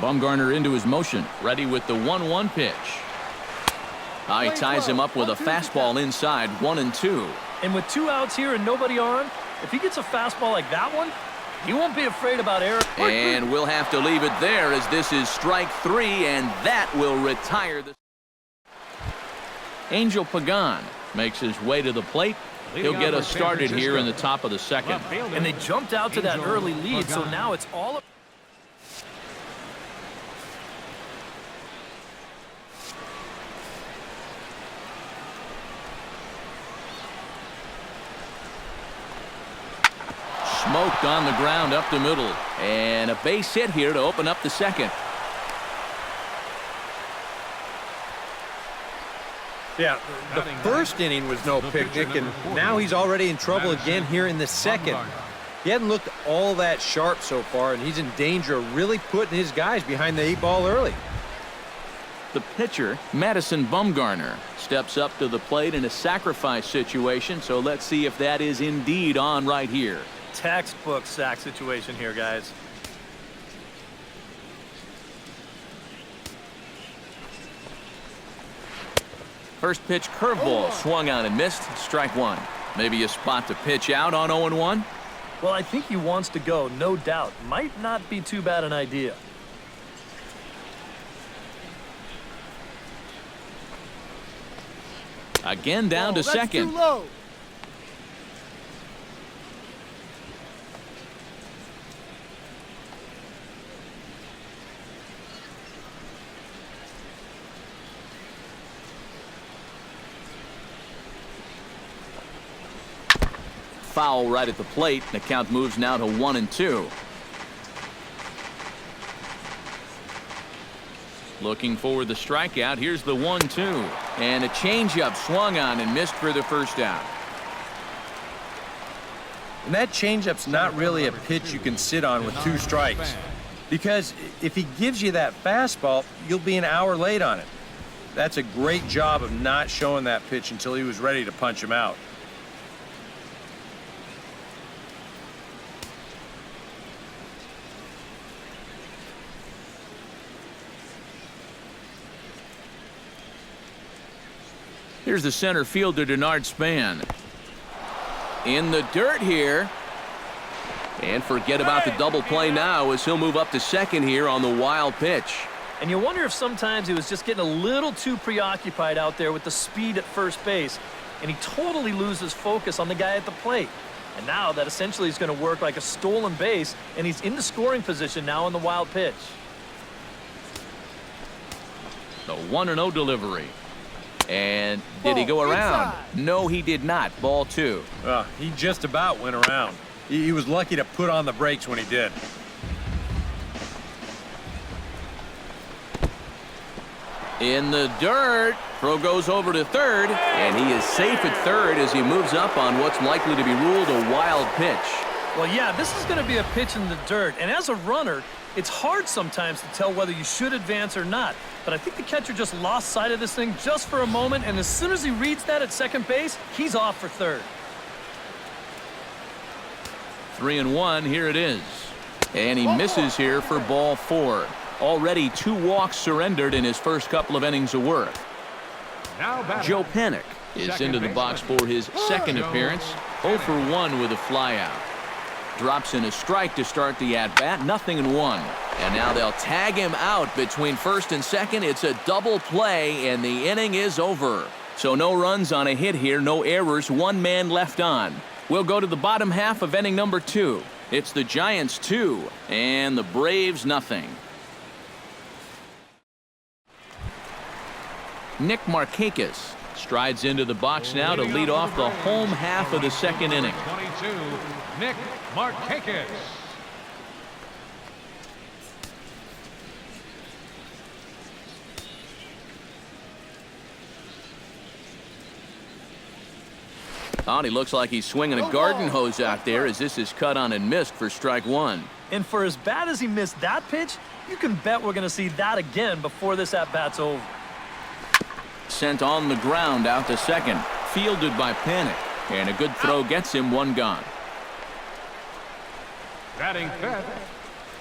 Bumgarner into his motion, ready with the 1-1 pitch. He ties him up with a fastball inside, 1-2. And with 2 outs here and nobody on, if he gets a fastball like that one, he won't be afraid about error. And we'll have to leave it there as this is strike 3, and that will retire the. Angel Pagan makes his way to the plate. He'll get us started here in the top of the second. And they jumped out to that early lead, so now it's all. Smoked on the ground up the middle, and a base hit here to open up the second. Yeah, the first inning was no picnic, and now he's already in trouble again here in the second. He hadn't looked all that sharp so far, and he's in danger of really putting his guys behind the 8 ball early. The pitcher, Madison Bumgarner, steps up to the plate in a sacrifice situation, so let's see if that is indeed on right here. Textbook sack situation here, guys. First pitch curveball swung on and missed. Strike 1. Maybe a spot to pitch out on 0-1. Well, I think he wants to go, no doubt. Might not be too bad an idea. Again down to second. Too low. Foul right at the plate. The count moves now to 1-2. Looking for the strikeout. Here's the 1-2. And a changeup swung on and missed for the first out. And that changeup's not really a pitch you can sit on with 2 strikes. Because if he gives you that fastball, you'll be an hour late on it. That's a great job of not showing that pitch until he was ready to punch him out. Here's the center fielder, Denard Span. In the dirt here. And forget about the double play now as he'll move up to second here on the wild pitch. And you wonder if sometimes he was just getting a little too preoccupied out there with the speed at first base, and he totally loses focus on the guy at the plate. And now that essentially is going to work like a stolen base, and he's in the scoring position now on the wild pitch. The 1-0 delivery. And did he go around? No, he did not. Ball 2. He just about went around. He was lucky to put on the brakes when he did. In the dirt. Throw goes over to third, and he is safe at third as he moves up on what's likely to be ruled a wild pitch. Well, yeah, this is going to be a pitch in the dirt, and as a runner, it's hard sometimes to tell whether you should advance or not. But I think the catcher just lost sight of this thing just for a moment, and as soon as he reads that at second base, he's off for third. 3-1, here it is. And he misses here for ball 4. Already 2 walks surrendered in his first couple of innings of work. Joe Panik is into the box for his second appearance. 0 for 1 with a flyout. Drops in a strike to start the at-bat. 0-1. And now they'll tag him out between first and second. It's a double play, and the inning is over. So no runs on a hit here, no errors, 1 man left on. We'll go to the bottom half of inning number 2. It's the Giants 2 and the Braves 0. Nick Markakis strides into the box now to lead off the home half of the second inning. 22, Nick Markakis. He looks like he's swinging a garden hose out there as this is cut on and missed for strike 1. And for as bad as he missed that pitch, you can bet we're going to see that again before this at-bat's over. Sent on the ground out to second. Fielded by Panik. And a good throw gets him 1 gone. Batting fifth,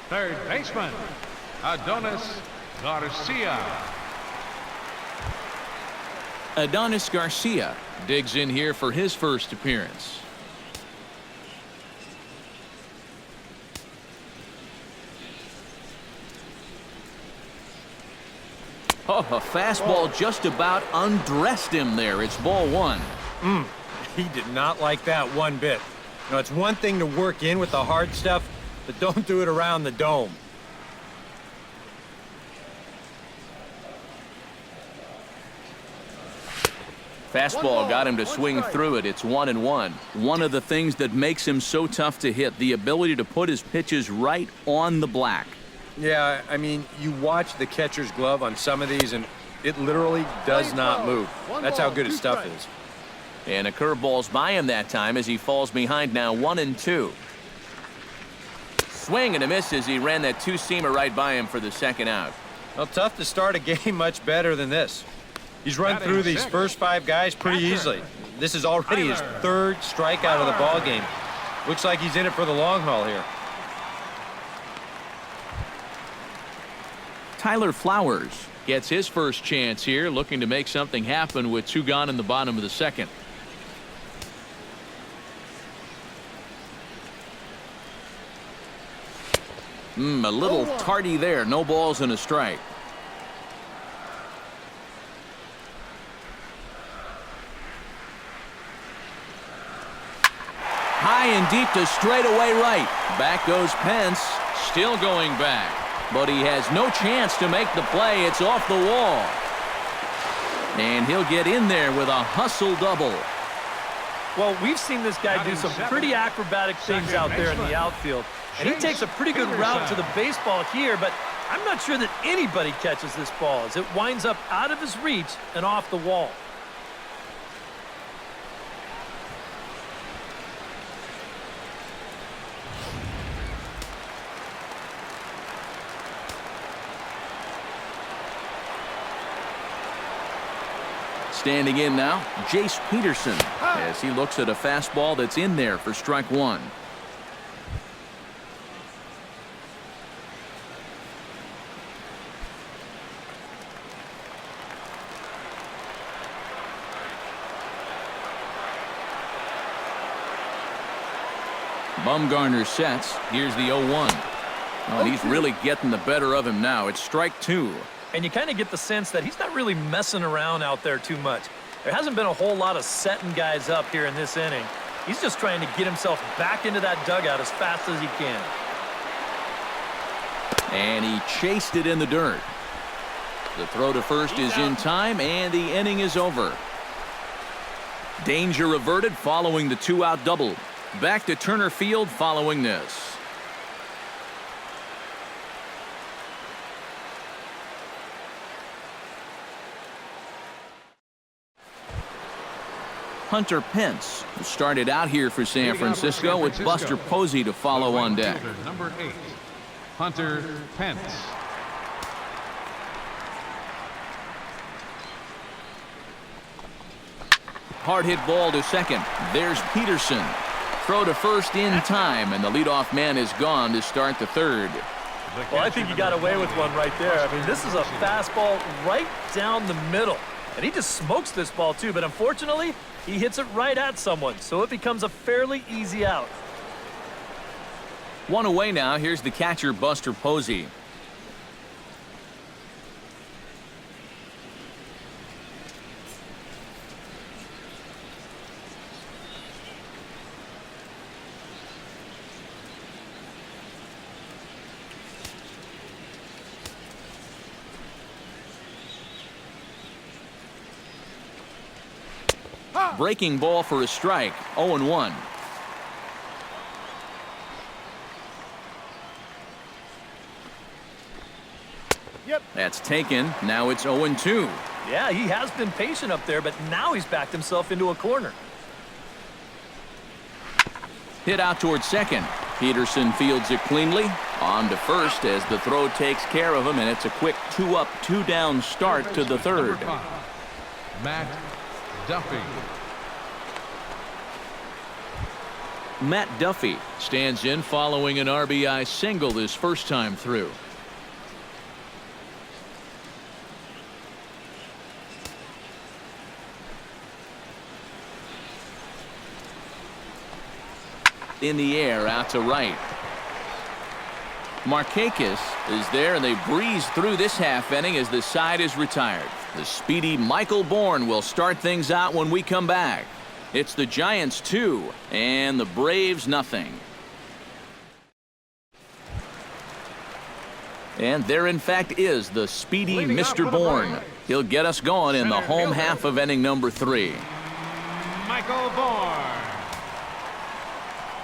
third baseman, Adonis Garcia. Adonis Garcia digs in here for his first appearance. Oh, a fastball just about undressed him there. It's ball one. He did not like that one bit. You know, it's one thing to work in with the hard stuff, but don't do it around the dome. Fastball got him to swing through it. It's 1-1. One of the things that makes him so tough to hit, the ability to put his pitches right on the black. Yeah, I mean, you watch the catcher's glove on some of these, and it literally does not move. That's how good his stuff is. And a curveball's by him that time as he falls behind now 1-2. Swing and a miss as he ran that two-seamer right by him for the second out. Well, tough to start a game much better than this. He's run through these first 5 guys pretty easily. This is already his 3rd strikeout of the ball game. Looks like he's in it for the long haul here. Tyler Flowers gets his first chance here, looking to make something happen with 2 gone in the bottom of the second. A little tardy there. No balls and a strike. High and deep to straightaway right. Back goes Pence. Still going back. But he has no chance to make the play. It's off the wall. And he'll get in there with a hustle double. Well, we've seen this guy do some pretty acrobatic things out there in the outfield. And he takes a pretty good route to the baseball here, but I'm not sure that anybody catches this ball as it winds up out of his reach and off the wall. Standing in now, Jace Peterson, as he looks at a fastball that's in there for strike 1. Bumgarner sets. Here's the 0-1. Oh, and he's really getting the better of him now. It's strike 2. And you kind of get the sense that he's not really messing around out there too much. There hasn't been a whole lot of setting guys up here in this inning. He's just trying to get himself back into that dugout as fast as he can. And he chased it in the dirt. The throw to first is in time, and the inning is over. Danger averted following the 2-out double. Back to Turner Field following this. Hunter Pence, who started out here for San Francisco with Buster Posey to follow on deck. Number 8, Hunter Pence. Hard hit ball to second. There's Peterson. Throw to first in time, and the leadoff man is gone to start the third. Well, I think you got away with one right there. I mean, this is a fastball right down the middle. And he just smokes this ball, too. But unfortunately, he hits it right at someone. So it becomes a fairly easy out. One away now. Here's the catcher, Buster Posey. Breaking ball for a strike. 0-1. That's taken. Now it's 0-2. Yeah, he has been patient up there, but now he's backed himself into a corner. Hit out towards second. Peterson fields it cleanly. On to first as the throw takes care of him, and it's a quick 2-up, 2-down start to the third. Matt Duffy. Matt Duffy stands in following an RBI single this first time through. in the air out to right. Markakis is there, and they breeze through this half inning as the side is retired. The speedy Michael Bourne will start things out when we come back. It's the Giants 2 and the Braves nothing. And there in fact is the speedy Mr. Bourne. He'll get us going in the home half of inning number 3. Michael Bourne.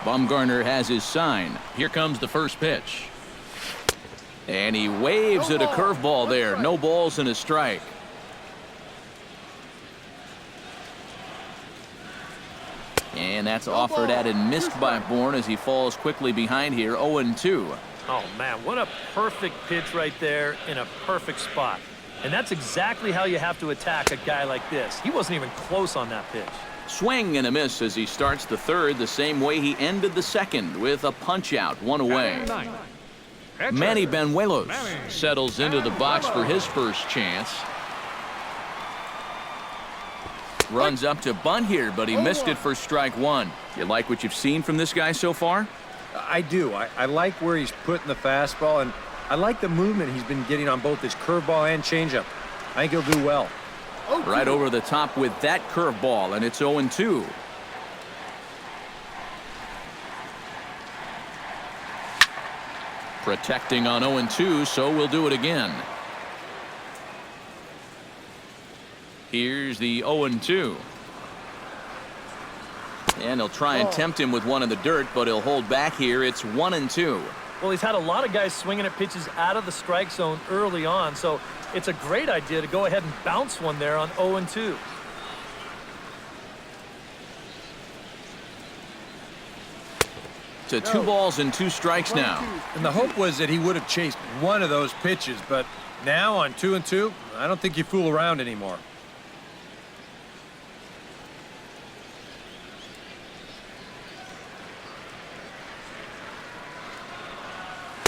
Bumgarner has his sign. Here comes the first pitch. And he waves at a curveball there. No balls and a strike. And that's offered at and missed by Bourne as he falls quickly behind here, 0-2. Oh, man, what a perfect pitch right there in a perfect spot. And that's exactly how you have to attack a guy like this. He wasn't even close on that pitch. Swing and a miss as he starts the third the same way he ended the second with a punch-out, 1 away. Manny Benuelos settles into the box for his first chance. Runs up to bunt here, but he missed it for strike 1. You like what you've seen from this guy so far? I do. I like where he's putting the fastball, and I like the movement he's been getting on both his curveball and changeup. I think he'll do well. Right over the top with that curveball, and it's 0-2. Protecting on 0-2, so we'll do it again. Here's the 0-2. And he'll try and tempt him with one in the dirt, but he'll hold back here. It's 1-2. Well, he's had a lot of guys swinging at pitches out of the strike zone early on, so it's a great idea to go ahead and bounce one there on 0-2. To 2 balls and 2 strikes now. And the hope was that he would have chased one of those pitches, but now on 2-2, I don't think you fool around anymore.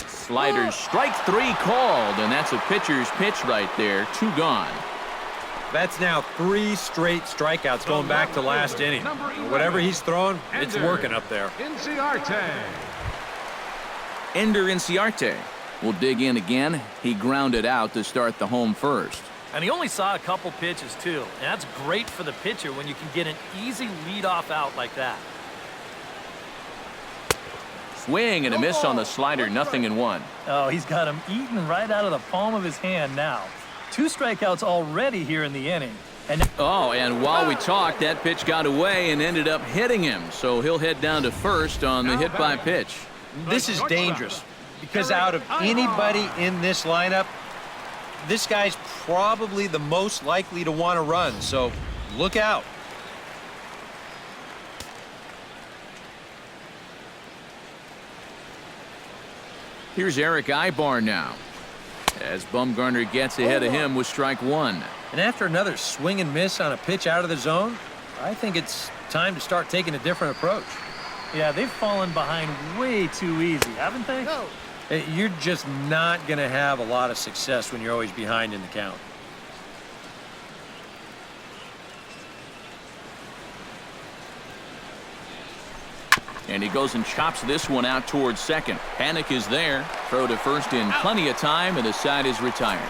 Sliders, strike 3 called, and that's a pitcher's pitch right there. 2 gone. That's now 3 straight strikeouts going back to last inning. Whatever he's throwing, it's working up there. Ender Inciarte will dig in again. He grounded out to start the home first. And he only saw a couple pitches, too. And that's great for the pitcher when you can get an easy leadoff out like that. Swing and a miss on the slider, 0-1. Oh, he's got him eaten right out of the palm of his hand now. 2 strikeouts already here in the inning. And while we talked, that pitch got away and ended up hitting him. So he'll head down to first on the hit by pitch. This is dangerous because out of anybody in this lineup, this guy's probably the most likely to want to run. So look out. Here's Eric Ibar now, as Bumgarner gets ahead of him with strike 1. And after another swing and miss on a pitch out of the zone, I think it's time to start taking a different approach. Yeah, they've fallen behind way too easy, haven't they? No. You're just not going to have a lot of success when you're always behind in the count. And he goes and chops this one out towards second. Panic is there. Throw to first in plenty of time, and the side is retired.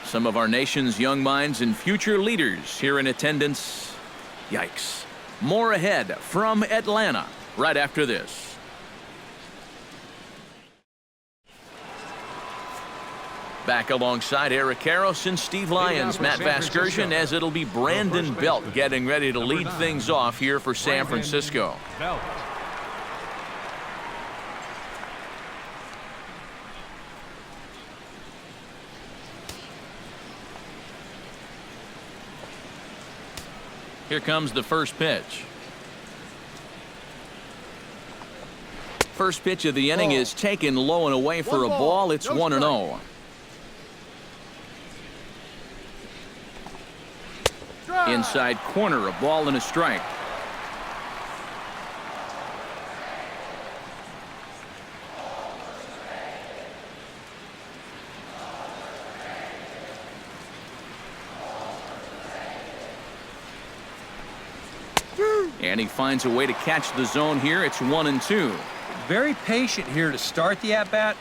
Some of our nation's young minds and future leaders here in attendance. Yikes. More ahead from Atlanta right after this. Back alongside Eric Karros and Steve Lyons, Matt Vasgersian, as it'll be Brandon Belt getting ready to lead things off here for San Francisco. Here comes the first pitch. First pitch of the inning is taken low and away for a ball. It's 1-0. Inside corner, a ball and a strike. And he finds a way to catch the zone here. It's 1-2. Very patient here to start the at-bat.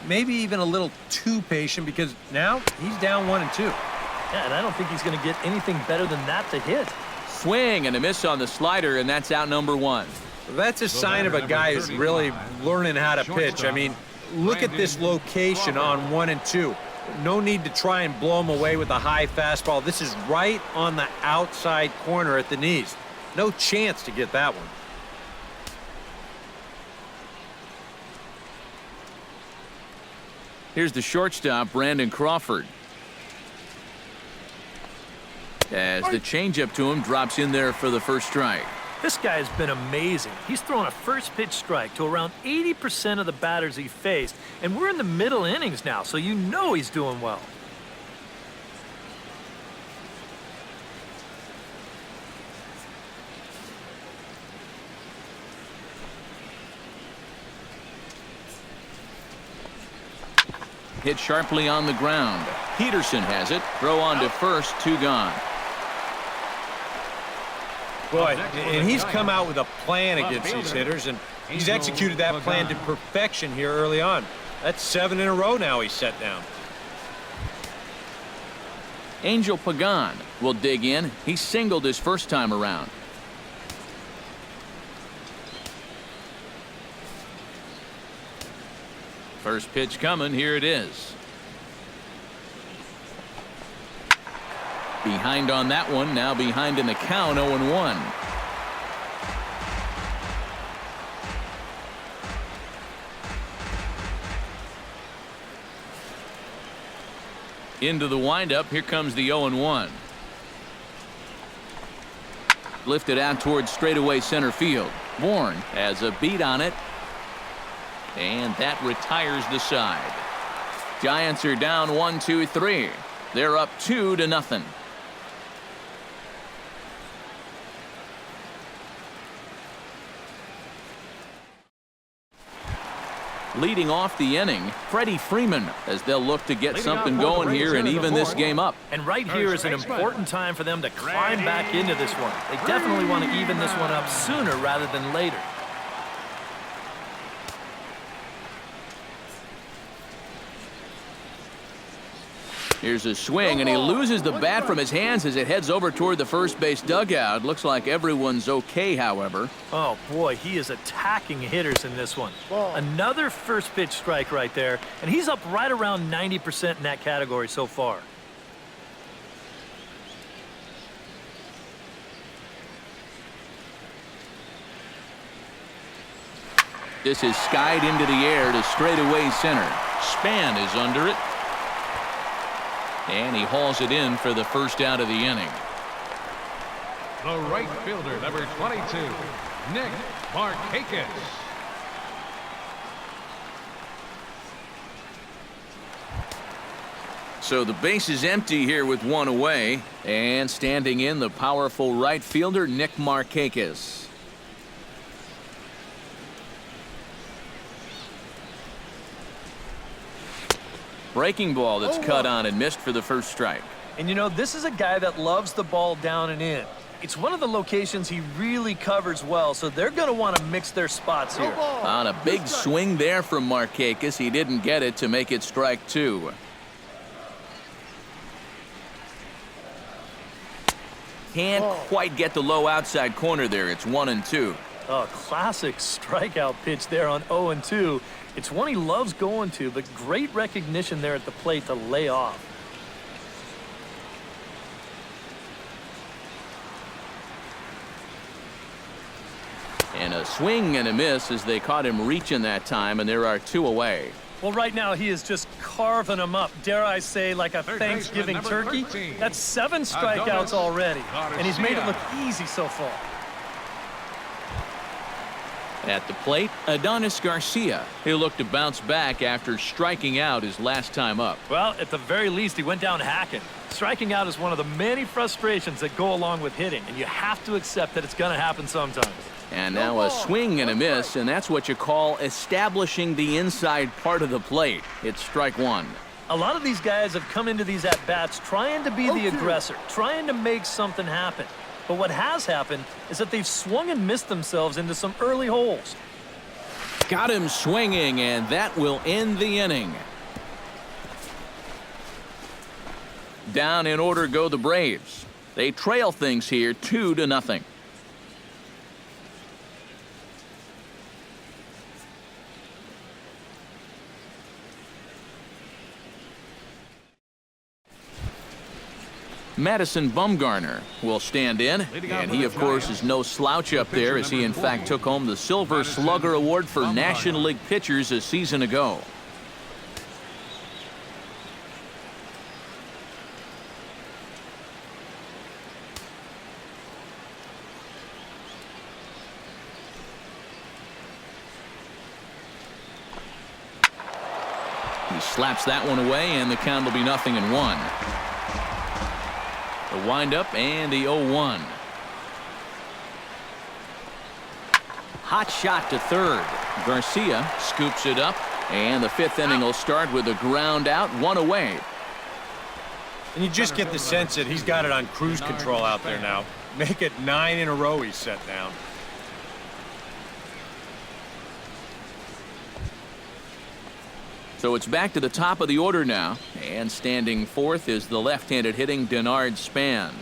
Maybe even a little too patient because now he's down 1-2. Yeah, and I don't think he's going to get anything better than that to hit. Swing and a miss on the slider, and that's out number 1. That's a sign of a guy who's really learning how to pitch. I mean, look at this location on 1 and 2. No need to try and blow him away with a high fastball. This is right on the outside corner at the knees. No chance to get that one. Here's the shortstop, Brandon Crawford. As the changeup to him drops in there for the first strike. This guy's been amazing. He's thrown a first pitch strike to around 80% of the batters he faced, and we're in the middle innings now, so you know he's doing well. Hit sharply on the ground. Peterson has it. Throw on to first, 2 gone. Boy, and he's come out with a plan against these hitters, and he's executed that plan to perfection here early on. That's 7 in a row now he's set down. Angel Pagan will dig in. He singled his first time around. First pitch coming. Here it is. Behind on that one. Now behind in the count. 0-1. Into the windup. Here comes the 0-1. Lifted out towards straightaway center field. Bourne has a beat on it. And that retires the side. Giants are down 1-2-3. They're up 2-0. Leading off the inning, Freddie Freeman, as they'll look to get something going here and even this game up. And right here is an important time for them to climb back into this one. They definitely want to even this one up sooner rather than later. Here's a swing, and he loses the bat from his hands as it heads over toward the first base dugout. Looks like everyone's okay, however. Oh, boy, he is attacking hitters in this one. Another first pitch strike right there, and he's up right around 90% in that category so far. This is skied into the air to straightaway center. Span is under it. And he hauls it in for the first out of the inning. The right fielder, number 22, Nick Markakis. So the base is empty here with 1 away. And standing in, the powerful right fielder, Nick Markakis. Breaking ball that's cut on and missed for the first strike. And you know, this is a guy that loves the ball down and in. It's one of the locations he really covers well, so they're going to want to mix their spots here. On a big swing there from Markakis, he didn't get it to make it strike 2. Can't quite get the low outside corner there. It's 1-2. Oh, classic strikeout pitch there on 0-2. It's one he loves going to, but great recognition there at the plate to lay off. And a swing and a miss as they caught him reaching that time, and there are 2 away. Well, right now he is just carving them up, dare I say, like a Thanksgiving turkey. That's 7 strikeouts already, and he's made it look easy so far. At the plate, Adonis Garcia. He'll look to bounce back after striking out his last time up. Well, at the very least, he went down hacking. Striking out is one of the many frustrations that go along with hitting, and you have to accept that it's going to happen sometimes. And now a swing and a miss, and that's what you call establishing the inside part of the plate. It's strike 1. A lot of these guys have come into these at-bats trying to be the aggressor, trying to make something happen. But what has happened is that they've swung and missed themselves into some early holes. Got him swinging, and that will end the inning. Down in order go the Braves. They trail things here 2-0. Madison Bumgarner will stand in, and he, of course, is no slouch up there as he, in fact, took home the Silver Slugger Award for National League pitchers a season ago. He slaps that one away, and the count will be 0-1. The windup and the 0-1. Hot shot to third. Garcia scoops it up, and the 5th inning will start with a ground out, 1 away. And you just get the sense that he's got it on cruise control out there now. Make it 9 in a row he's set down. So it's back to the top of the order now, and standing fourth is the left-handed hitting Denard Span.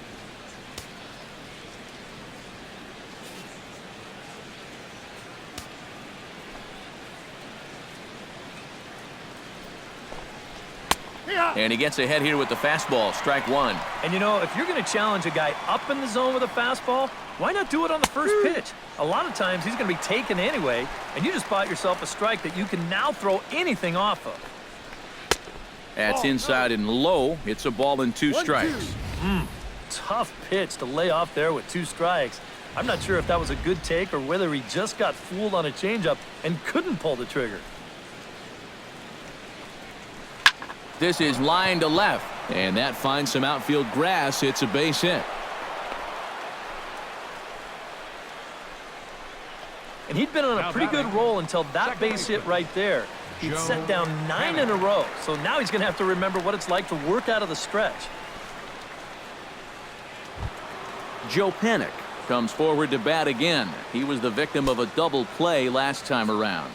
And he gets ahead here with the fastball, strike 1. And you know, if you're going to challenge a guy up in the zone with a fastball, why not do it on the first pitch? A lot of times he's going to be taken anyway, and you just bought yourself a strike that you can now throw anything off of. That's inside and low. It's a ball and 2 strikes. Tough pitch to lay off there with 2 strikes. I'm not sure if that was a good take or whether he just got fooled on a changeup and couldn't pull the trigger. This is line to left, and that finds some outfield grass. It's a base hit. And he'd been on a pretty good roll until that base hit right there. He'd set down 9 in a row, so now he's going to have to remember what it's like to work out of the stretch. Joe Panik comes forward to bat again. He was the victim of a double play last time around.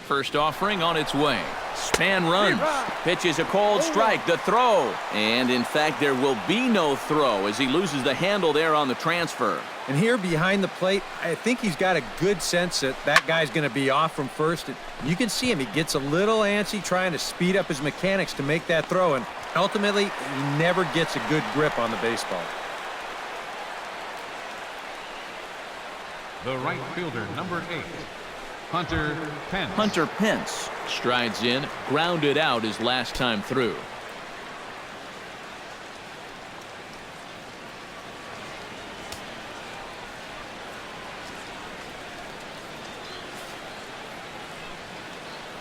First offering on its way. Span runs. Pitches a cold strike. The throw. And, in fact, there will be no throw as he loses the handle there on the transfer. And here behind the plate, I think he's got a good sense that that guy's going to be off from first. And you can see him. He gets a little antsy trying to speed up his mechanics to make that throw. And ultimately, he never gets a good grip on the baseball. The right fielder, number 8. Hunter Pence. Hunter Pence strides in, grounded out his last time through.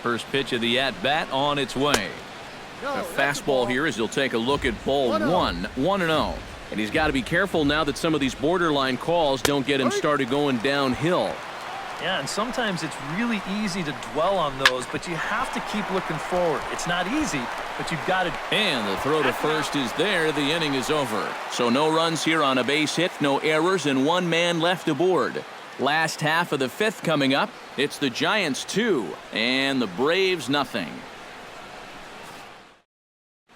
First pitch of the at-bat on its way. A fastball here as he'll take a look at ball 1, 1-0. And he's got to be careful now that some of these borderline calls don't get him started going downhill. Yeah, and sometimes it's really easy to dwell on those, but you have to keep looking forward. It's not easy, but you've got to. And the throw to first is there. The inning is over. So no runs here on a base hit, no errors, and 1 man left aboard. Last half of the 5th coming up. It's the Giants 2 and the Braves nothing.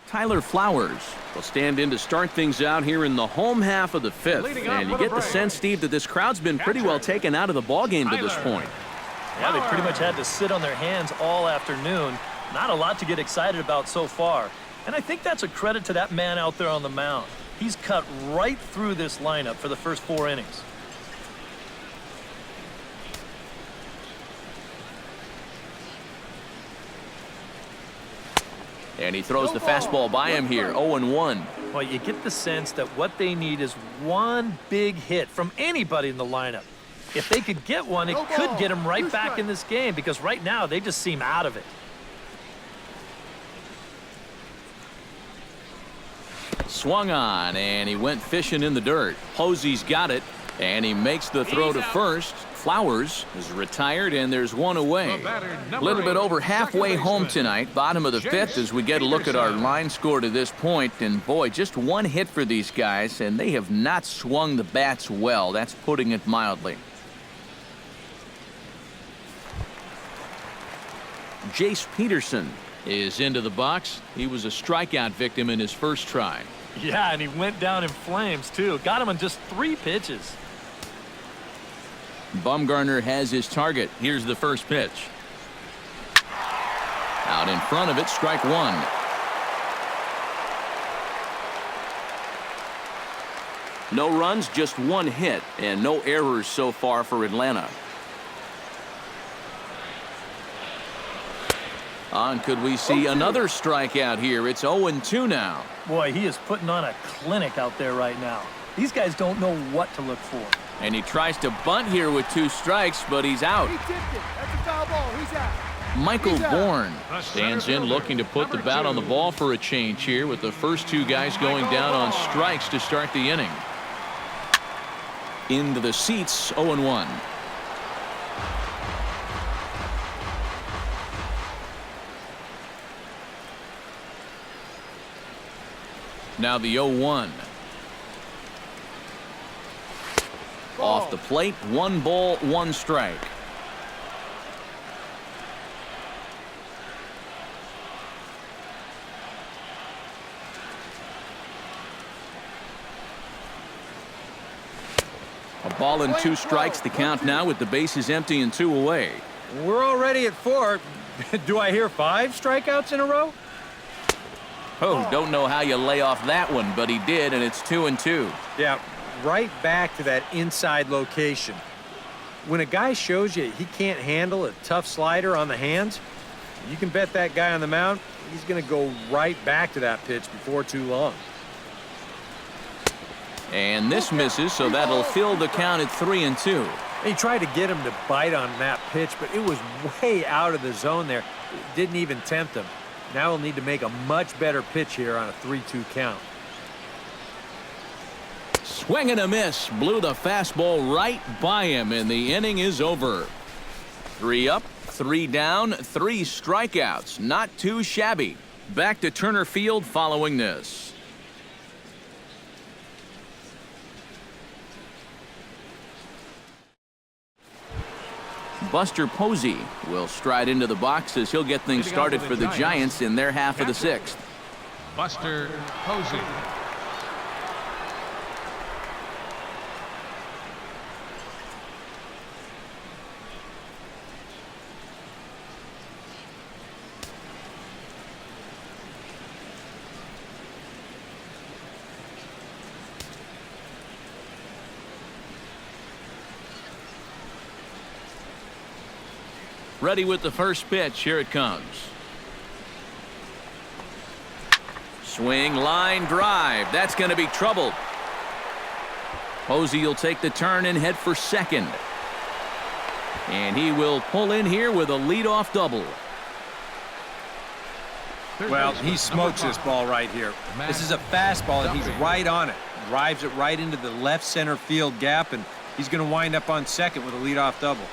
Tyler Flowers will stand in to start things out here in the home half of the 5th. And you get the sense, Steve, that this crowd's been pretty well taken out of the ballgame to this point. Yeah, they pretty much had to sit on their hands all afternoon. Not a lot to get excited about so far. And I think that's a credit to that man out there on the mound. He's cut right through this lineup for the first 4 innings. And he throws the fastball by him here, 0-1. Well, you get the sense that what they need is one big hit from anybody in the lineup. If they could get one, it could get them right back in this game because right now they just seem out of it. Swung on, and he went fishing in the dirt. Posey's got it. And he makes the throw to first. Flowers is retired, and there's one away. A little bit over halfway home tonight, bottom of the fifth, as we get a look at our line score to this point. And boy, just one hit for these guys, and they have not swung the bats well. That's putting it mildly. Jace Peterson is into the box. He was a strikeout victim in his first try. Yeah, and he went down in flames, too. Got him on just 3 pitches. Bumgarner has his target. Here's the first pitch. Out in front of it, strike one. No runs, just one hit, and no errors so far for Atlanta. On, could we see another strikeout here? It's 0-2 now. Boy, he is putting on a clinic out there right now. These guys don't know what to look for. And he tries to bunt here with 2 strikes, but he's out. He tipped it. That's a foul ball. He's out. Michael Bourne stands in, looking to put the bat on the ball for a change here, with the first 2 guys going down on strikes to start the inning. Into the seats, 0-1. Now the 0-1. Off the plate, 1 ball, 1 strike. A ball and 2 strikes, the count now with the bases empty and 2 away. We're already at 4. Do I hear 5 strikeouts in a row? Oh, don't know how you lay off that one, but he did, and it's 2-2. Yeah, right back to that inside location. When a guy shows you he can't handle a tough slider on the hands, you can bet that guy on the mound, he's going to go right back to that pitch before too long. And this misses, so that'll fill the count at 3-2. He tried to get him to bite on that pitch, but it was way out of the zone there. It didn't even tempt him. Now he'll need to make a much better pitch here on a 3-2 count. Swing and a miss. Blew the fastball right by him, and the inning is over. 3 up, 3 down, 3 strikeouts. Not too shabby. Back to Turner Field following this. Buster Posey will stride into the box as he'll get things started for the Giants in their half of the 6th. Buster Posey. Ready with the first pitch. Here it comes. Swing, line, drive. That's going to be trouble. Posey will take the turn and head for second. And he will pull in here with a leadoff double. Well, he smokes this ball right here. This is a fastball, and he's right on it. Drives it right into the left center field gap, and he's going to wind up on second with a leadoff double.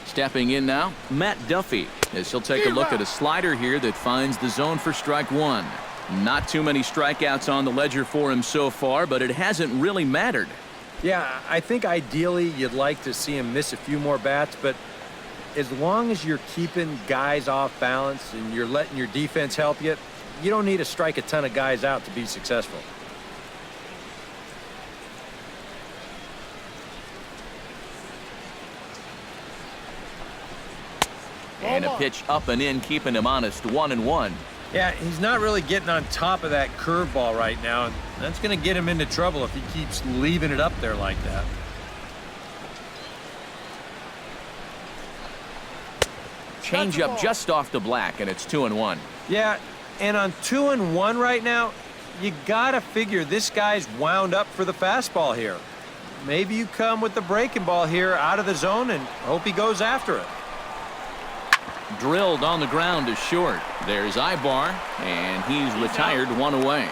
Stepping in now, Matt Duffy, as he'll take a look at a slider here that finds the zone for strike 1. Not too many strikeouts on the ledger for him so far, but it hasn't really mattered. Yeah, I think ideally you'd like to see him miss a few more bats, but as long as you're keeping guys off balance and you're letting your defense help you, you don't need to strike a ton of guys out to be successful. And a pitch up and in, keeping him honest, 1-1. Yeah, he's not really getting on top of that curveball right now, and that's going to get him into trouble if he keeps leaving it up there like that. Change up just off the black, and it's 2-1. Yeah, And on 2-1 right now, you gotta figure this guy's wound up for the fastball here. Maybe you come with the breaking ball here out of the zone and hope he goes after it. Drilled on the ground to short. There's Ibar, and he's retired, 1 away.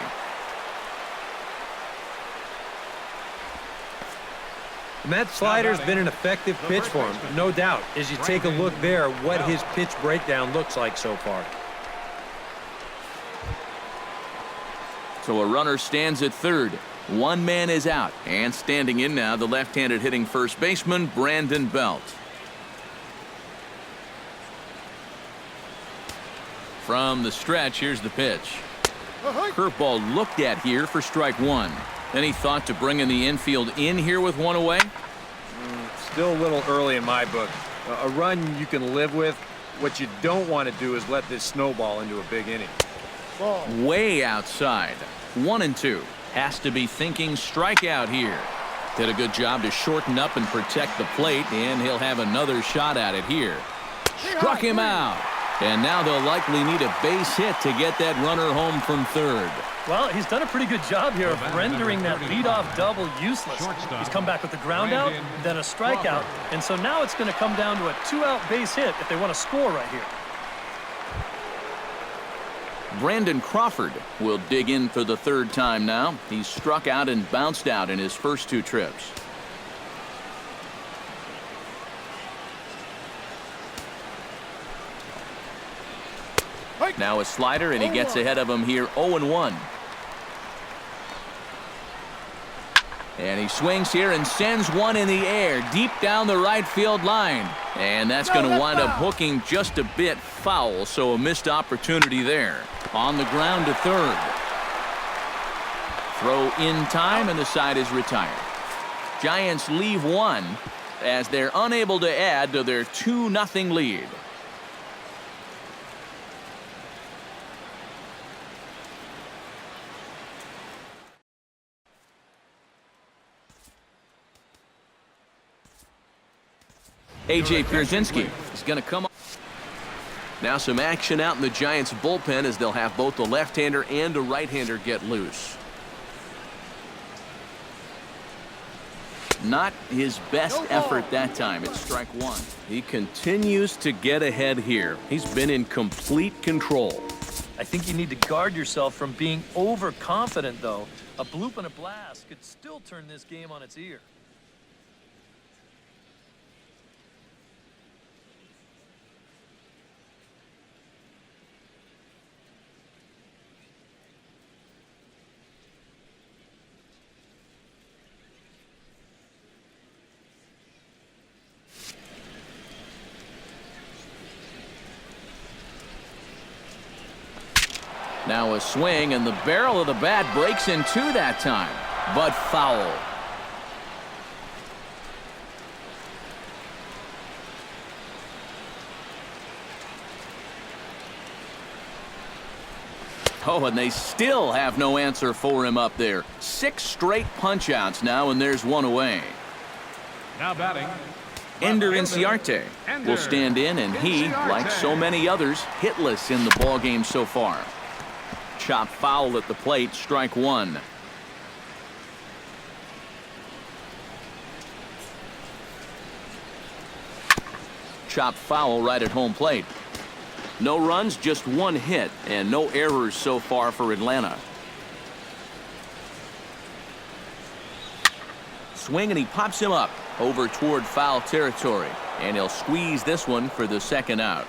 And that slider's been an effective pitch for him, no doubt, as you take a look there what his pitch breakdown looks like so far. So a runner stands at third. One man is out, and standing in now, the left-handed hitting first baseman, Brandon Belt. From the stretch, here's the pitch. Curveball looked at here for strike one. Any thought to bringing the infield in here with 1 away? Still a little early in my book. A run you can live with. What you don't want to do is let this snowball into a big inning. Ball. Way outside. 1-2. Has to be thinking strikeout here. Did a good job to shorten up and protect the plate, and he'll have another shot at it here. Struck him out. And now they'll likely need a base hit to get that runner home from third. Well, he's done a pretty good job here of rendering that leadoff double useless. He's come back with the ground out, then a strikeout, and so now it's going to come down to a 2-out base hit if they want to score right here. Brandon Crawford will dig in for the third time now. He's struck out and bounced out in his first 2 trips. Now a slider, and he gets ahead of him here, 0-1. And he swings here and sends one in the air deep down the right field line. And that's going to wind up hooking just a bit foul, so a missed opportunity there. On the ground to third. Throw in time, and the side is retired. Giants leave 1 as they're unable to add to their 2-0 lead. A.J. Pierzynski is going to come up. Now some action out in the Giants bullpen as they'll have both the left-hander and a right-hander get loose. Not his best effort that time. It's strike one. He continues to get ahead here. He's been in complete control. I think you need to guard yourself from being overconfident, though. A bloop and a blast could still turn this game on its ear. Now a swing, and the barrel of the bat breaks in 2 that time, but foul. Oh, and they still have no answer for him up there. 6 straight punch-outs now, and there's 1 away. Now batting. Ender Inciarte will stand in, and he, like so many others, hitless in the ballgame so far. Chop foul at the plate, strike 1. Chop foul right at home plate. No runs, just 1 hit, and no errors so far for Atlanta. Swing, and he pops him up over toward foul territory, and he'll squeeze this one for the 2nd out.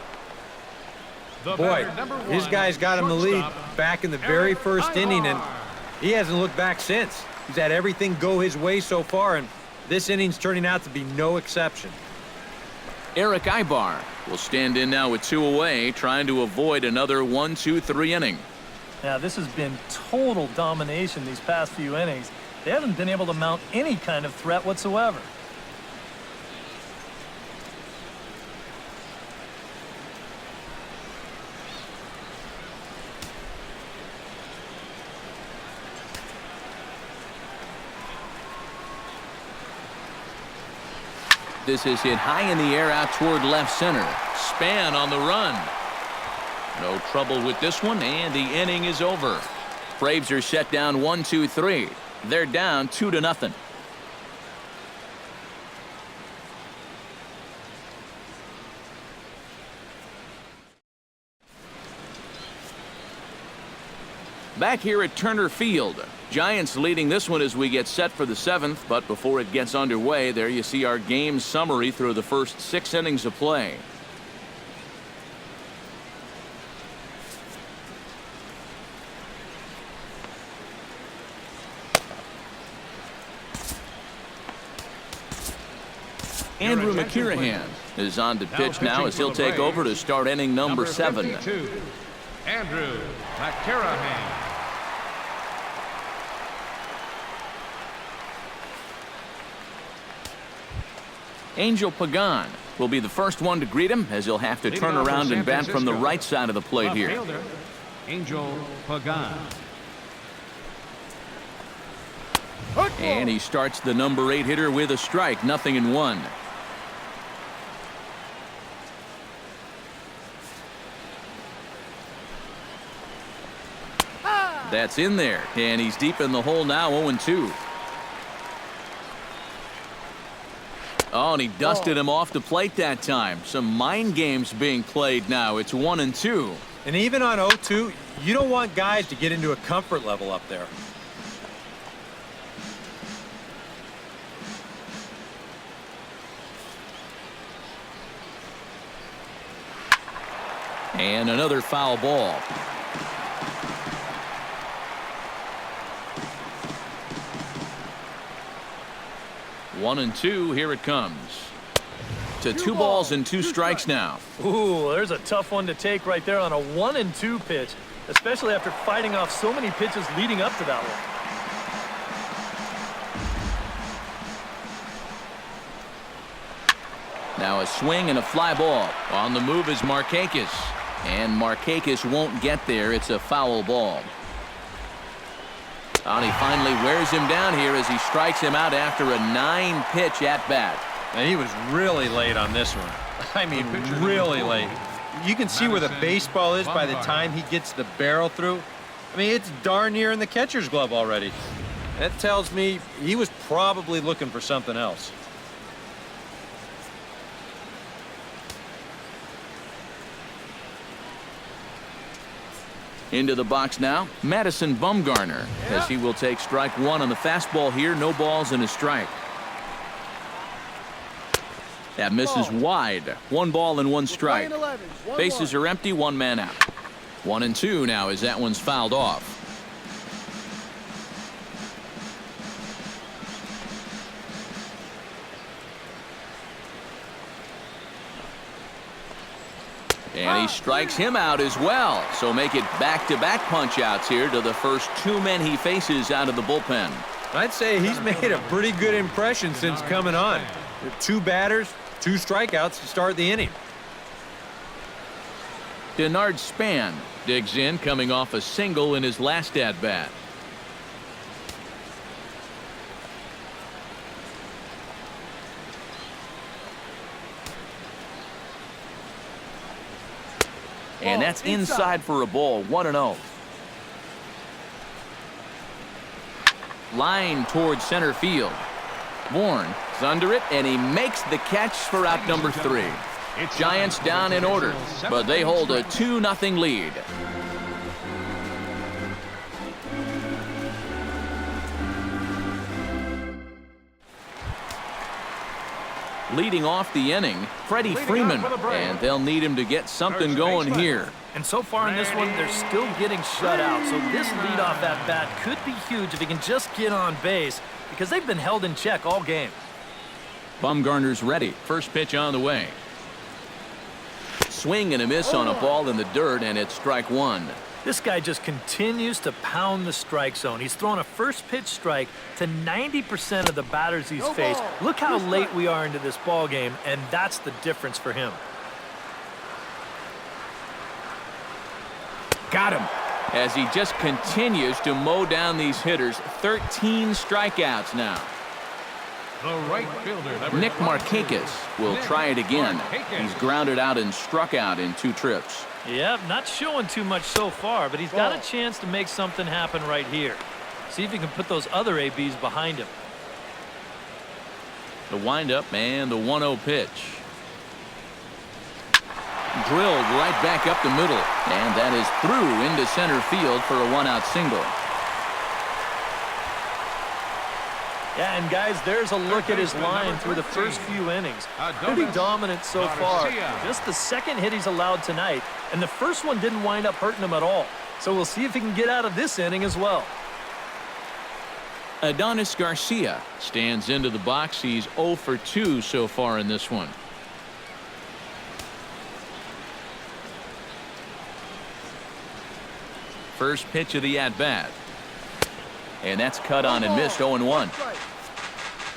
Boy, his guy's got him the lead back in the very first inning, and he hasn't looked back since. He's had everything go his way so far, and this inning's turning out to be no exception. Eric Ibar will stand in now with 2 away, trying to avoid another 1-2-3 inning. Now, this has been total domination these past few innings. They haven't been able to mount any kind of threat whatsoever. This is hit high in the air out toward left center. Span on the run. No trouble with this one, and the inning is over. Braves are set down 1-2-3. They're down 2-0. Back here at Turner Field. Giants leading this one as we get set for the 7th, but before it gets underway, there you see our game summary through the first 6 innings of play. Andrew McKirahan is on to pitch now as he'll take over to start inning number 7. Andrew McKirahan. Angel Pagan will be the first one to greet him as he'll have to turn around and bat from the right side of the plate here. Angel Pagan. And he starts the number 8 hitter with a strike, 0-1. That's in there, and he's deep in the hole now, 0-2. Oh, and he dusted him off the plate that time. Some mind games being played now. It's 1-2. And even on 0-2, you don't want guys to get into a comfort level up there. And another foul ball. One and two, here it comes. To 2 balls and 2 strikes now. Ooh, there's a tough one to take right there on a 1-2 pitch, especially after fighting off so many pitches leading up to that one. Now a swing and a fly ball. On the move is Markakis. And Markakis won't get there. It's a foul ball. And he finally wears him down here as he strikes him out after a 9-pitch at-bat. And he was really late on this one. I mean, really late. You can see where the baseball is by the time he gets the barrel through. I mean, it's darn near in the catcher's glove already. That tells me he was probably looking for something else. Into the box now, Madison Bumgarner, as he will take strike 1 on the fastball here. No balls and a strike. That misses wide. 1 ball and 1 strike. Bases are empty, 1 man out. 1-2 now as that one's fouled off. And he strikes him out as well. So make it back-to-back punch-outs here to the first 2 men he faces out of the bullpen. I'd say he's made a pretty good impression since coming on. 2 batters, 2 strikeouts to start the inning. Denard Span digs in, coming off a single in his last at-bat. And that's inside for a ball, 1-0. Line towards center field. Bourne is under it, and he makes the catch for out number 3. Giants down in order, but they hold a 2-0 lead. Leading off the inning, Freddie Freeman, and they'll need him to get something going here. And so far in this one, they're still getting shut out. So this leadoff at bat could be huge if he can just get on base, because they've been held in check all game. Bumgarner's ready. First pitch on the way. Swing and a miss on a ball in the dirt, and it's strike 1. This guy just continues to pound the strike zone. He's thrown a first pitch strike to 90% of the batters he's faced. Look how late we are into this ball game, and that's the difference for him. Got him. As he just continues to mow down these hitters. 13 strikeouts now. The right fielder, number Nick 20. Markakis will try it again. He's grounded out and struck out in 2 trips. Yep, not showing too much so far, but he's got a chance to make something happen right here. See if he can put those other ABs behind him. The windup and the 1-0 pitch. Drilled right back up the middle, and that is through into center field for a 1-out single. Yeah, and guys, there's a look at his line through the first few innings. Pretty dominant so far. Just the second hit he's allowed tonight, and the first one didn't wind up hurting him at all. So we'll see if he can get out of this inning as well. Adonis Garcia stands into the box. He's 0 for 2 so far in this one. First pitch of the at-bat. And that's cut on and missed. 0-1.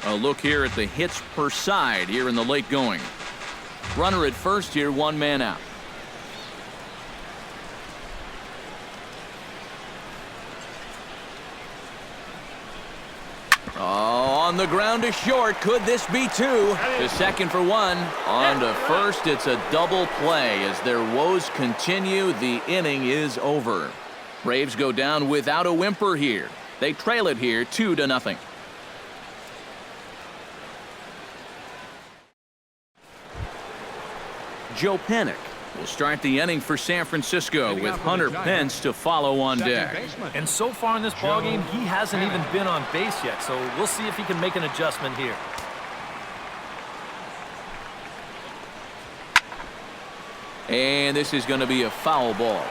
A look here at the hits per side here in the late going. Runner at first here, 1 man out. Oh, on the ground to short. Could this be 2? To second for 1. On to first. It's a double play. As their woes continue, the inning is over. Braves go down without a whimper here. They trail it here 2-0. Joe Panik will start the inning for San Francisco with Hunter Pence to follow on deck. And so far in this ballgame, he hasn't even been on base yet, so we'll see if he can make an adjustment here. And this is going to be a foul ball.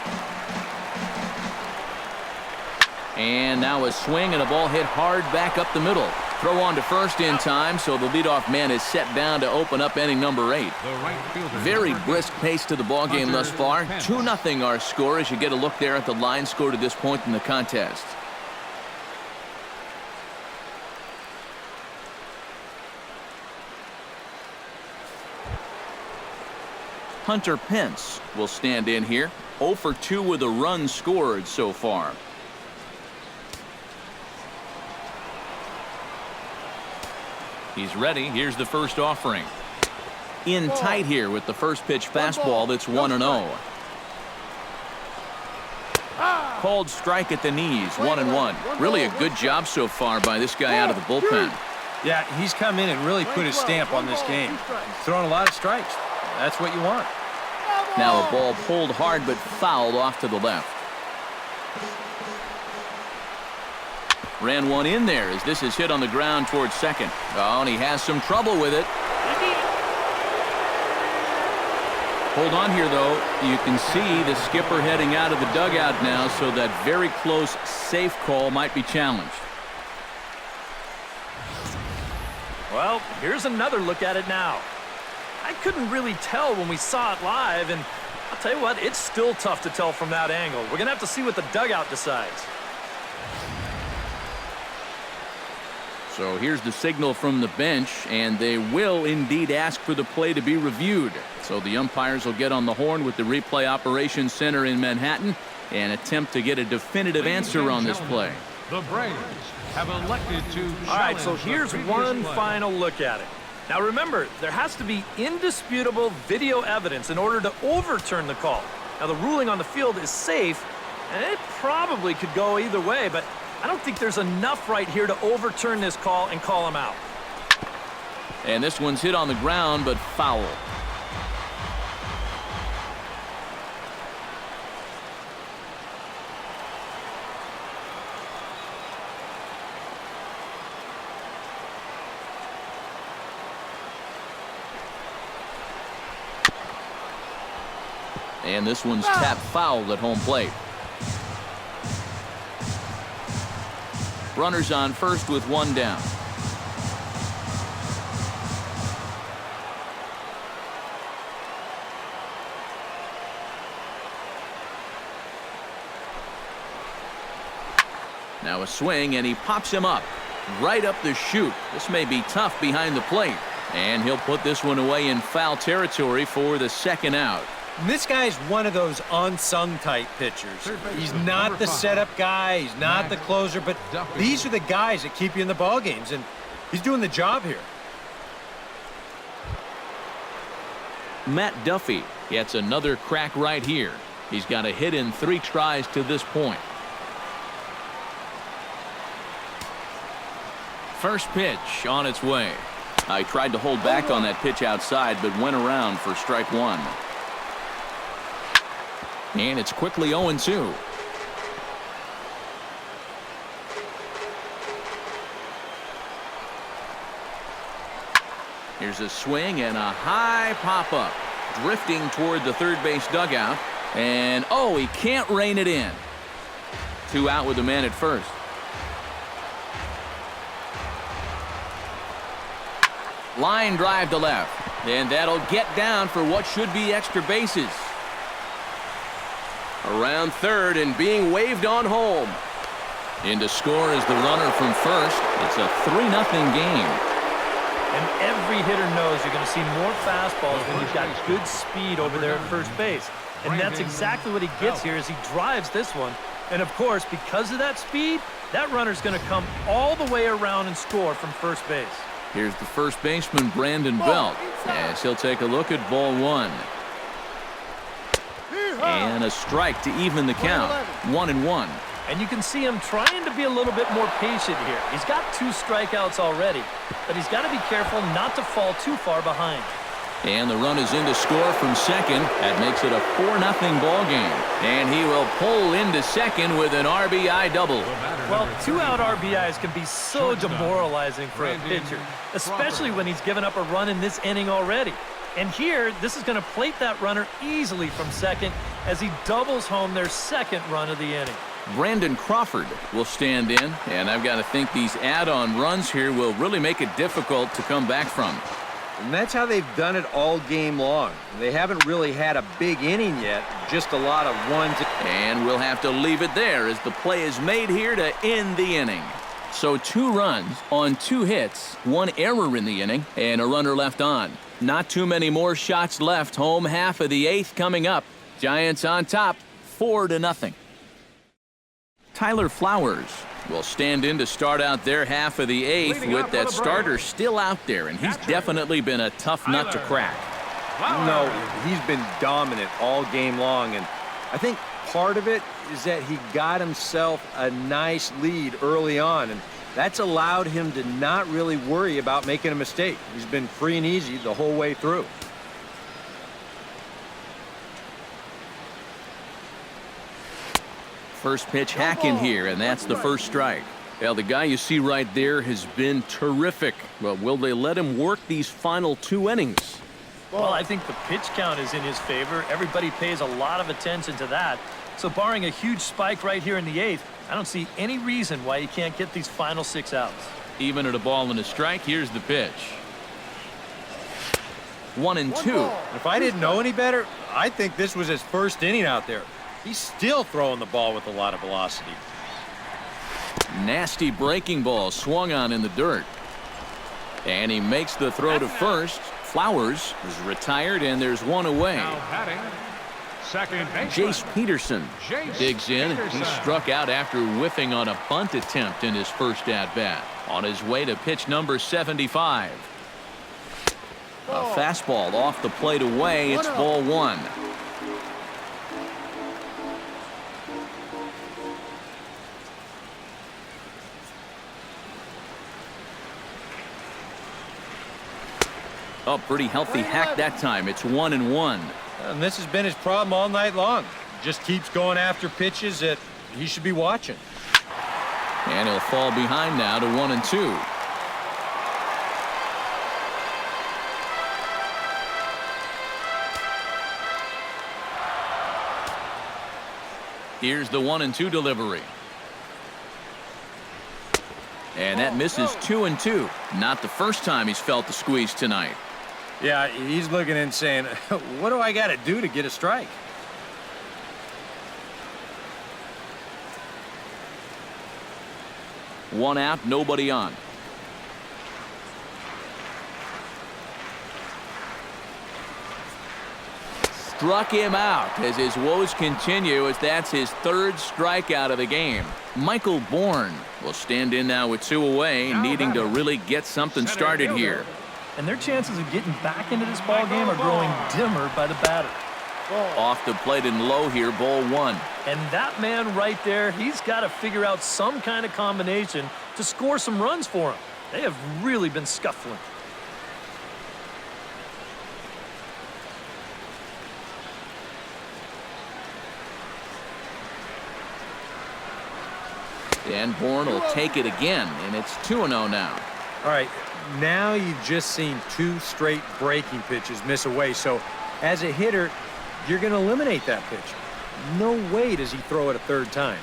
And now a swing and a ball hit hard back up the middle. Throw on to first in time, so the leadoff man is set down to open up inning number 8. Very brisk pace to the ball game thus far. 2-0 our score as you get a look there at the line score to this point in the contest. Hunter Pence will stand in here. 0 for 2 with a run scored so far. He's ready. Here's the first offering. In tight here with the first pitch fastball. That's 1-0. Called strike at the knees. 1-1. Really a good job so far by this guy out of the bullpen. Yeah, he's come in and really put his stamp on this game. He's throwing a lot of strikes. That's what you want. Now a ball pulled hard but fouled off to the left. Ran one in there as this is hit on the ground towards second. Oh, and he has some trouble with it. Hold on here, though. You can see the skipper heading out of the dugout now, so that very close safe call might be challenged. Well, here's another look at it now. I couldn't really tell when we saw it live, and I'll tell you what, it's still tough to tell from that angle. We're going to have to see what the dugout decides. So here's the signal from the bench, and they will indeed ask for the play to be reviewed. So the umpires will get on the horn with the replay operations center in Manhattan and attempt to get a definitive answer on this play. The Braves have elected to. All right, so here's one final look at it. Now remember, there has to be indisputable video evidence in order to overturn the call. Now the ruling on the field is safe, and it probably could go either way, but I don't think there's enough right here to overturn this call and call him out. And this one's hit on the ground, but foul. And this one's tapped foul at home plate. Runners on first with one down. Now a swing, and he pops him up right up the chute. This may be tough behind the plate, and he'll put this one away in foul territory for the second out. And this guy's one of those unsung type pitchers. He's not the setup guy. He's not the closer, but these are the guys that keep you in the ball games. And He's doing the job here. Matt Duffy gets another crack right here. He's got a hit in 3 tries to this point. First pitch on its way. I tried to hold back on that pitch outside, but went around for strike 1. And it's quickly 0-2. Here's a swing and a high pop-up. Drifting toward the third base dugout. And, oh, he can't rein it in. 2 out with the man at first. Line drive to left. And that'll get down for what should be extra bases. Around third and being waved on home. In to score is the runner from first. It's a 3-0 game. And every hitter knows you're going to see more fastballs when you've got good speed over there at first base. And that's exactly what he gets here as he drives this one. And, of course, because of that speed, that runner's going to come all the way around and score from first base. Here's the first baseman, Brandon Belt, as he'll take a look at ball 1. And a strike to even the count. 1-1. And you can see him trying to be a little bit more patient here. He's got 2 strikeouts already, but he's got to be careful not to fall too far behind. And the run is in to score from second. That makes it a 4-0 ball game. And he will pull into second with an RBI double. Well, 2-out RBIs can be so demoralizing for a pitcher, especially when he's given up a run in this inning already. And here, this is going to plate that runner easily from second as he doubles home their second run of the inning. Brandon Crawford will stand in, and I've got to think these add-on runs here will really make it difficult to come back from. And that's how they've done it all game long. They haven't really had a big inning yet, just a lot of ones. And we'll have to leave it there as the play is made here to end the inning. So 2 runs on 2 hits, 1 error in the inning, and a runner left on. Not too many more shots left. Home half of the 8th coming up. Giants on top, 4-0. Tyler Flowers will stand in to start out their half of the 8th with that starter still out there, and he's definitely been a tough nut to crack. No, he's been dominant all game long, and I think part of it is that he got himself a nice lead early on, and that's allowed him to not really worry about making a mistake. He's been free and easy the whole way through. First pitch hack in here, and that's the first strike. Well, the guy you see right there has been terrific. Well, will they let him work these final 2 innings? Well, I think the pitch count is in his favor. Everybody pays a lot of attention to that. So barring a huge spike right here in the 8th, I don't see any reason why he can't get these final 6 outs. Even at a ball and a strike, here's the pitch. 1-2. If I didn't know any better, I'd think this was his first inning out there. He's still throwing the ball with a lot of velocity. Nasty breaking ball swung on in the dirt. And he makes the throw to first. Flowers is retired, and there's 1 away. Now batting, second baseman, Jace Peterson digs in. He struck out after whiffing on a bunt attempt in his first at-bat. On his way to pitch number 75. A fastball off the plate away. It's ball 1. Oh, pretty healthy hack that time. It's 1-1. And this has been his problem all night long. Just keeps going after pitches that he should be watching. And he'll fall behind now to 1-2. Here's the 1-2 delivery. And that misses 2-2. Not the first time he's felt the squeeze tonight. Yeah, he's looking and saying, what do I got to do to get a strike? One out, nobody on. struck him out as his woes continue, as that's his third strikeout of the game. Michael Bourne will stand in now with 2 away, needing to really get something started here. And their chances of getting back into this ball game are growing dimmer by the batter. Off the plate and low here, ball 1. And that man right there, he's got to figure out some kind of combination to score some runs for him. They have really been scuffling. And Bourne will take it again, and it's 2-0 now. All right, now you've just seen 2 straight breaking pitches miss away. So as a hitter, you're going to eliminate that pitch. No way does he throw it a third time.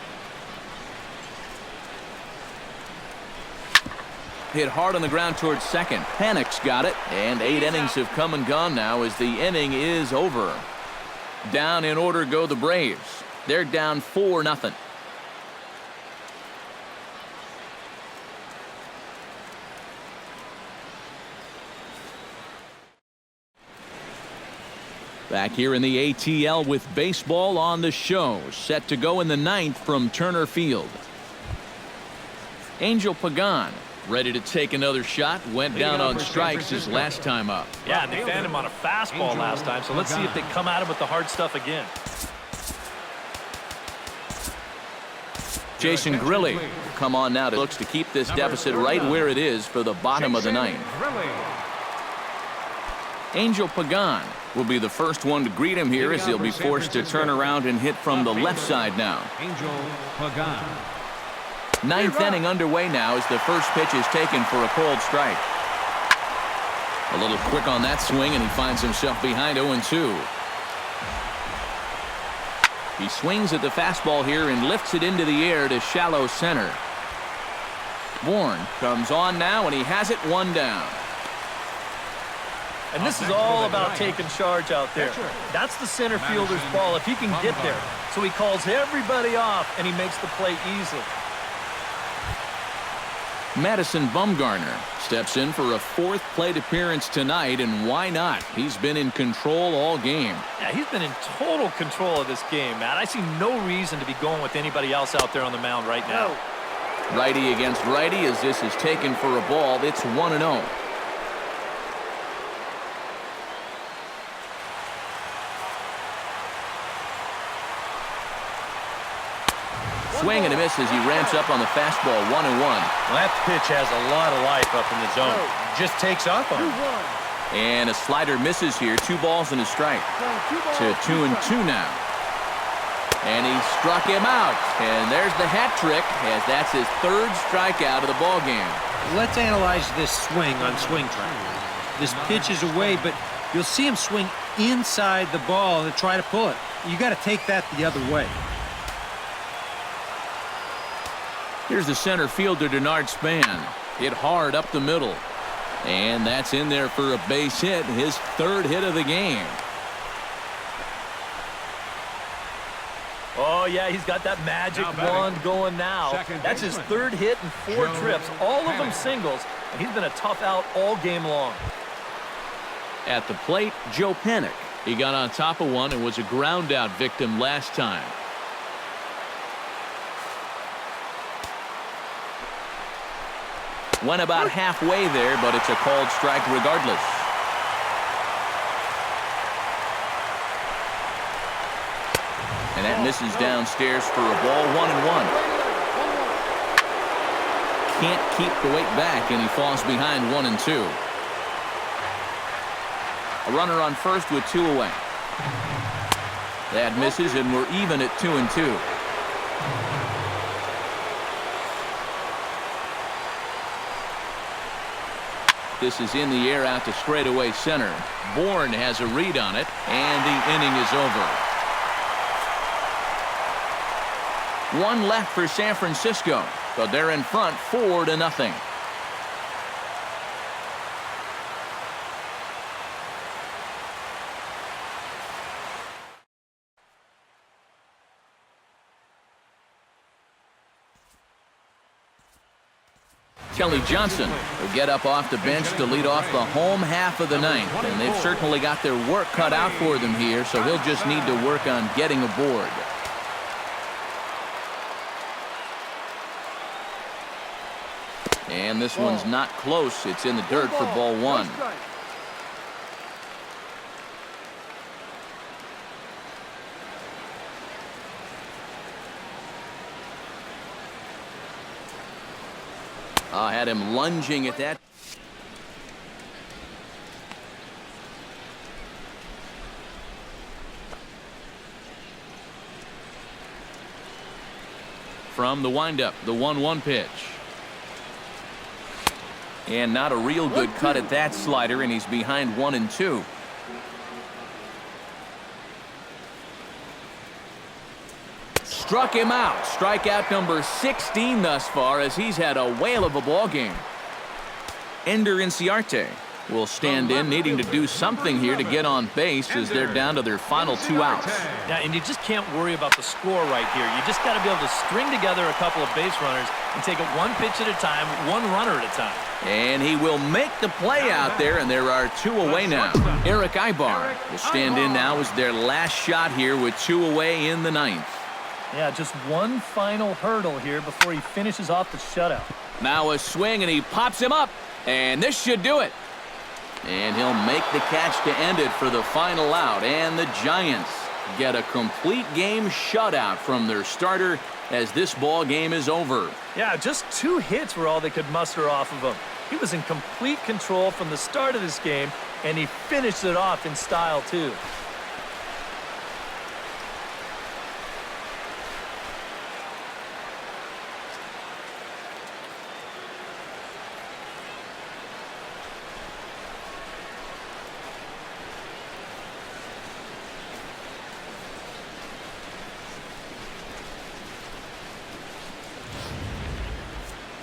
Hit hard on the ground towards second. Panic's got it, and 8 innings have come and gone now as the inning is over. Down in order go the Braves. They're down 4-0. Back here in the ATL with baseball on the show. Set to go in the 9th from Turner Field. Angel Pagan ready to take another shot. Went down on strikes his last time up. Yeah, and they found him on a fastball last time, so let's see if they come at him with the hard stuff again. Jason Grilli come on now. Looks to keep this deficit right where it is for the bottom of the 9th. Angel Pagan will be the first one to greet him here, as he'll be forced to turn around and hit from the left side now. Angel Pagan. 9th inning underway now as the first pitch is taken for a called strike. A little quick on that swing, and he finds himself behind 0-2. He swings at the fastball here and lifts it into the air to shallow center. Bourne comes on now, and he has it 1 down. And this is all about taking charge out there. That's the center fielder's ball if he can get there. So he calls everybody off, and he makes the play easily. Madison Bumgarner steps in for a 4th plate appearance tonight, and why not? He's been in control all game. Yeah, he's been in total control of this game, Matt. I see no reason to be going with anybody else out there on the mound right now. Righty against righty as this is taken for a ball. It's 1-0. Swing and a miss as he ramps up on the fastball. 1-1. Well, that pitch has a lot of life up in the zone. Just takes off on him. And a slider misses here. 2 balls and a strike. To 2-2 now. And he struck him out. And there's the hat trick, as that's his 3rd strikeout of the ball game. Let's analyze this swing on Swing Track. This pitch is away, but you'll see him swing inside the ball to try to pull it. You got to take that the other way. Here's the center fielder, Denard Span. Hit hard up the middle. And that's in there for a base hit, his 3rd hit of the game. Oh, yeah, he's got that magic wand going now. That's his 3rd hit in 4 trips, all of them singles, and he's been a tough out all game long. At the plate, Joe Panik. He got on top of one and was a ground out victim last time. Went about halfway there, but it's a called strike regardless. And that misses downstairs for a ball. 1-1. Can't keep the weight back, and he falls behind 1-2. A runner on first with 2 away. That misses, and we're even at 2-2. This is in the air out to straightaway center. Bourne has a read on it, and the inning is over. 1 left for San Francisco, but they're in front 4-0. Kelly Johnson will get up off the bench to lead off the home half of the ninth. And they've certainly got their work cut out for them here, so he'll just need to work on getting aboard. And this one's not close. It's in the dirt for ball one. Had him lunging at that. From the windup, the 1-1 pitch. And not a real good cut at that slider, and he's behind 1-2. Struck him out. Strikeout number 16 thus far, as he's had a whale of a ball game. Ender Inciarte will stand in, needing to do something here to get on base as they're down to their final 2 outs. Yeah, and you just can't worry about the score right here. You just got to be able to string together a couple of base runners and take it one pitch at a time, one runner at a time. And he will make the play out there, and there are 2 away now. Eric Ibar will stand in now as their last shot here with 2 away in the ninth. Yeah, just one final hurdle here before he finishes off the shutout. Now a swing, and he pops him up, and this should do it. And he'll make the catch to end it for the final out. And the Giants get a complete game shutout from their starter as this ball game is over. Yeah, just 2 hits were all they could muster off of him. He was in complete control from the start of this game, and he finished it off in style, too.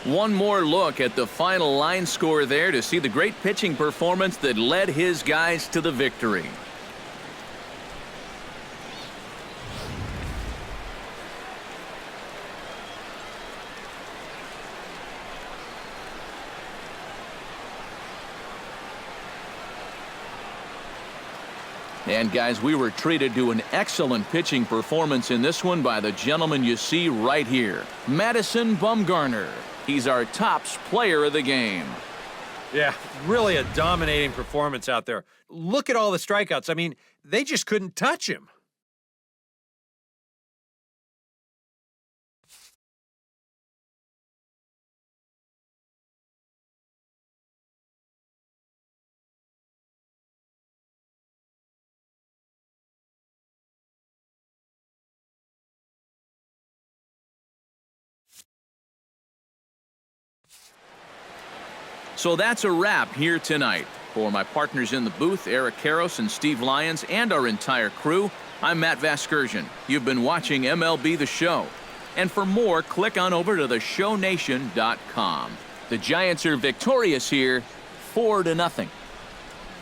One more look at the final line score there to see the great pitching performance that led his guys to the victory. And guys, we were treated to an excellent pitching performance in this one by the gentleman you see right here, Madison Bumgarner. He's our tops player of the game. Yeah, really a dominating performance out there. Look at all the strikeouts. I mean, they just couldn't touch him. So that's a wrap here tonight. For my partners in the booth, Eric Karros and Steve Lyons, and our entire crew, I'm Matt Vasgersian. You've been watching MLB The Show. And for more, click on over to theshownation.com. The Giants are victorious here, 4-0.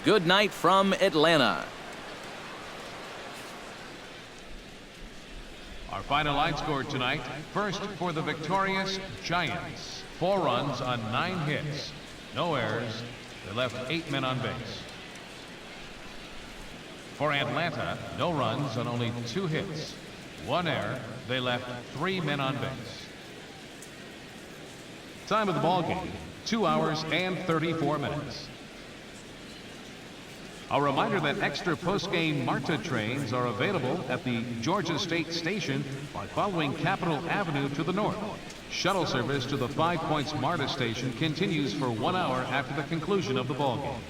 Good night from Atlanta. Our final line score tonight, first for the victorious Giants. 4 runs on 9 hits. No errors. They left 8 men on base. For Atlanta, no runs on only 2 hits. 1 error. They left 3 men on base. Time of the ball game, 2 hours and 34 minutes. A reminder that extra post-game MARTA trains are available at the Georgia State Station by following Capitol Avenue to the north. Shuttle service to the 5 Points MARTA station continues for 1 hour after the conclusion of the ballgame.